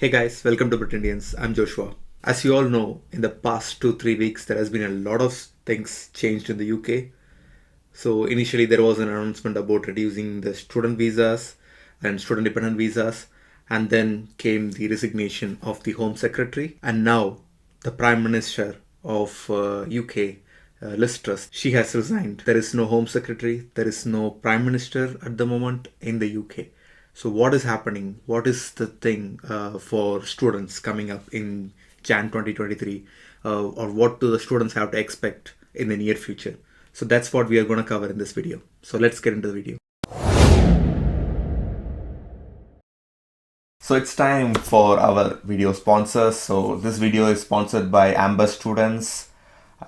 Hey guys, welcome to Britannians. I'm Joshua. As you all know, in the past 2-3 weeks, there has been a lot of things changed in the UK. So initially, there was an announcement about reducing the student visas and student dependent visas, and then came the resignation of the Home Secretary, and now the Prime Minister of UK, Liz Truss, she has resigned. There is no Home Secretary, there is no Prime Minister at the moment in the UK. So what is happening? What is the thing for students coming up in Jan 2023, or what do the students have to expect in the near future? So that's what we are going to cover in this video. So let's get into the video. So it's time for our video sponsors. So this video is sponsored by AmberStudents.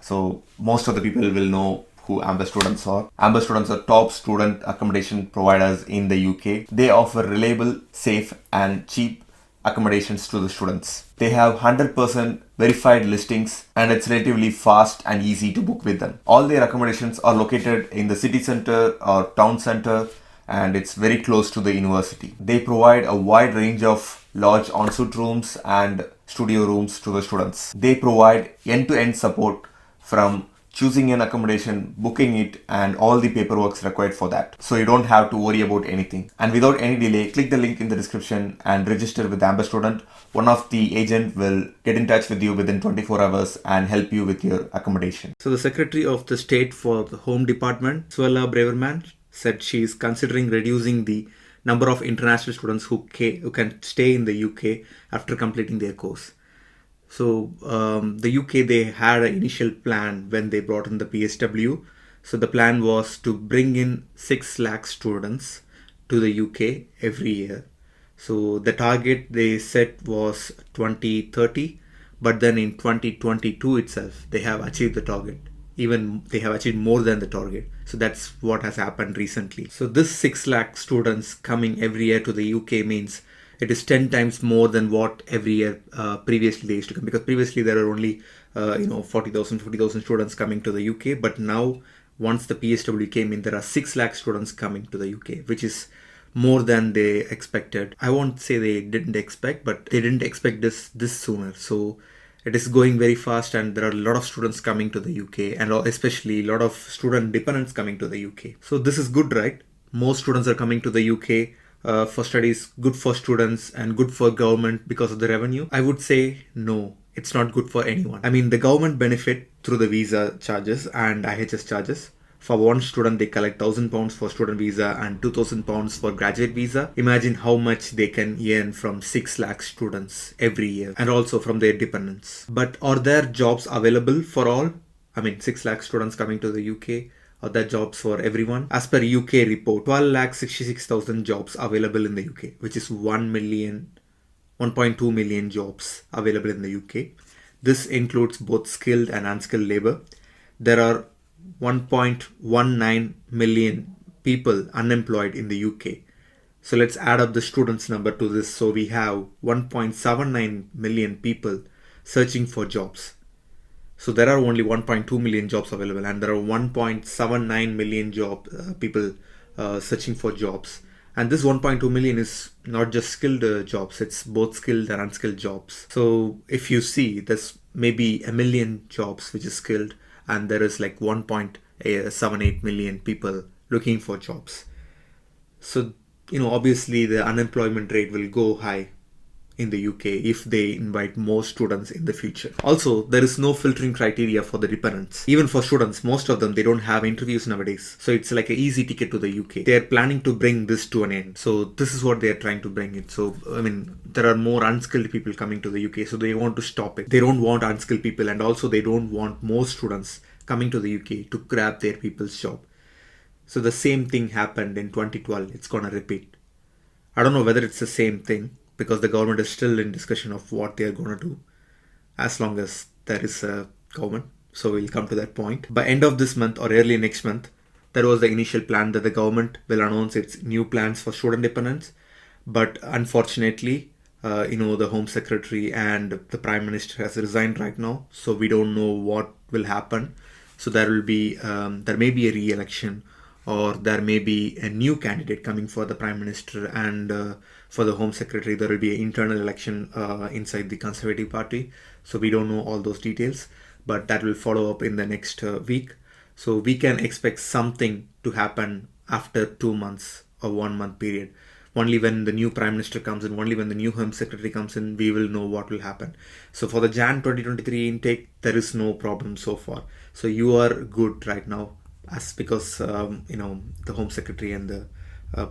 So most of the people will know who AmberStudents are. AmberStudents are top student accommodation providers in the UK. They offer reliable, safe and cheap accommodations to the students. They have 100% verified listings and it's relatively fast and easy to book with them. All their accommodations are located in the city center or town center and it's very close to the university. They provide a wide range of large ensuite rooms and studio rooms to the students. They provide end-to-end support from choosing an accommodation, booking it, and all the paperwork required for that. So you don't have to worry about anything. And without any delay, click the link in the description and register with AmberStudent. One of the agent will get in touch with you within 24 hours and help you with your accommodation. So the Secretary of the State for the Home Department, Suella Braverman, said she is considering reducing the number of international students who can stay in the UK after completing their course. So the UK, they had an initial plan when they brought in the PSW. So the plan was to bring in 6 lakh students to the UK every year. So the target they set was 2030, but then in 2022 itself, they have achieved the target. Even they have achieved more than the target. So that's what has happened recently. So this 6 lakh students coming every year to the UK means it is 10 times more than what every year previously they used to come, because previously there were only 40,000 students coming to the UK, but now once the PSW came in, there are 6 lakh students coming to the UK, which is more than they expected. I won't say they didn't expect, but they didn't expect this sooner. So it is going very fast and there are a lot of students coming to the UK and especially a lot of student dependents coming to the UK. So this is good, right? More students are coming to the UK for studies, good for students and good for government because of the revenue. I would say no, it's not good for anyone. I mean, the government benefit through the visa charges and IHS charges. For one student, they collect £1,000 for student visa and £2,000 for graduate visa. Imagine how much they can earn from 6 lakh students every year and also from their dependents. But are there jobs available for all? I mean, 6 lakh students coming to the UK. Are there jobs for everyone? As per UK report, 12,66,000 jobs available in the UK, which is 1.2 million jobs available in the UK. This includes both skilled and unskilled labor. There are 1.19 million people unemployed in the UK. So let's add up the students number to this. So we have 1.79 million people searching for jobs. So there are only 1.2 million jobs available and there are 1.79 million people searching for jobs. And this 1.2 million is not just skilled jobs, it's both skilled and unskilled jobs. So if you see, there's maybe 1 million jobs which is skilled and there is like 1.78 million people looking for jobs. So, obviously the unemployment rate will go high in the UK if they invite more students in the future. Also, there is no filtering criteria for the dependents. Even for students, most of them, they don't have interviews nowadays. So it's like an easy ticket to the UK. They are planning to bring this to an end. So this is what they are trying to bring it. So, I mean, there are more unskilled people coming to the UK. So they want to stop it. They don't want unskilled people and also they don't want more students coming to the UK to grab their people's job. So the same thing happened in 2012. It's gonna repeat. I don't know whether it's the same thing, because the government is still in discussion of what they are going to do as long as there is a government. So we'll come to that point. By end of this month or early next month, there was the initial plan that the government will announce its new plans for student dependents. But unfortunately, the Home Secretary and the Prime Minister has resigned right now. So we don't know what will happen. So there may be a re-election or there may be a new candidate coming for the Prime Minister, and for the Home Secretary there will be an internal election inside the Conservative Party. So we don't know all those details, but that will follow up in the next week. So we can expect something to happen after 2 months or 1 month period. Only when the new Prime Minister comes in, only when the new Home Secretary comes in, we will know what will happen. So for the Jan 2023 intake, there is no problem so far. So you are good right now, as because the Home Secretary and the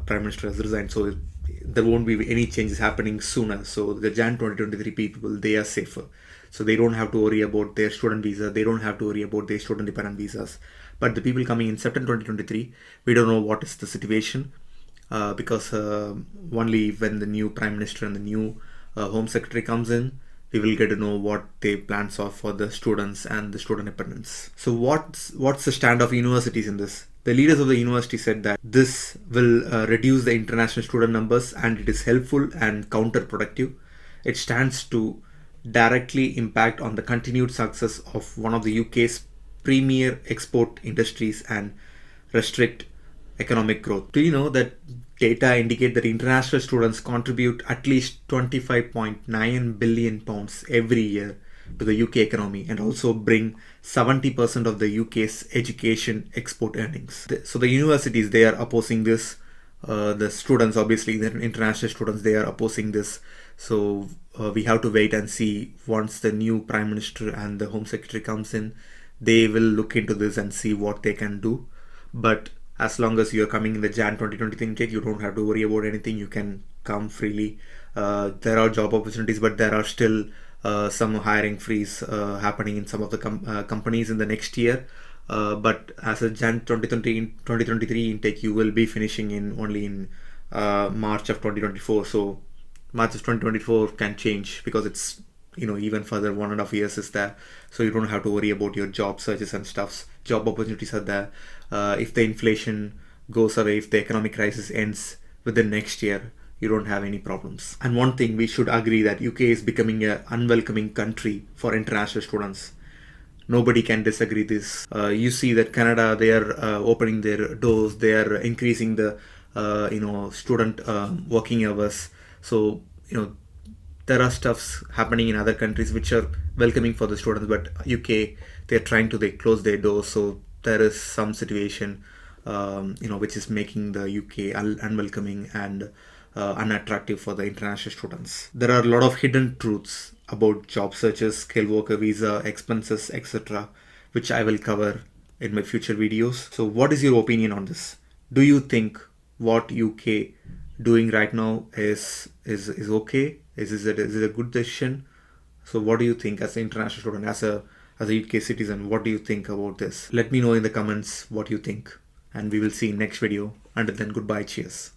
Prime Minister has resigned. So there won't be any changes happening sooner. So the Jan 2023 people, they are safer. So they don't have to worry about their student visa. They don't have to worry about their student dependent visas. But the people coming in September 2023, we don't know what is the situation, because only when the new Prime Minister and the new Home Secretary comes in, we will get to know what their plans are for the students and the student dependents. So what's the stand of universities in this? The leaders of the university said that this will reduce the international student numbers, and it is helpful and counterproductive. It stands to directly impact on the continued success of one of the UK's premier export industries and restrict economic growth. Do you know that data indicate that international students contribute at least 25.9 billion pounds every year to the UK economy, and also bring 70% of the UK's education export earnings. So the universities, they are opposing this. The students, obviously the international students, they are opposing this. So we have to wait and see. Once the new Prime Minister and the Home Secretary comes in, they will look into this and see what they can do. But as long as you're coming in the Jan 2020 intake, you don't have to worry about anything. You can come freely. There are job opportunities, but there are still some hiring freeze happening in some of the companies in the next year. But as a Jan 2023 intake, you will be finishing in only in March of 2024. So March of 2024 can change, because it's even further 1.5 years is there. So you don't have to worry about your job searches and stuffs. Job opportunities are there. If the inflation goes away, if the economic crisis ends within next year, you don't have any problems. And one thing we should agree, that UK is becoming an unwelcoming country for international students. Nobody can disagree this. You see that Canada, they are opening their doors. They are increasing the student working hours. So there are stuffs happening in other countries which are welcoming for the students, but UK, they're trying to close their doors. So there is some situation which is making the UK unwelcoming and unattractive for the international students. There are a lot of hidden truths about job searches, skilled worker visa, expenses, etc., which I will cover in my future videos. So what is your opinion on this? Do you think what UK doing right now is okay? Is it a good decision? So what do you think as an international student, as a UK citizen? What do you think about this? Let me know in the comments what you think, and we will see in next video. Until then, goodbye, cheers.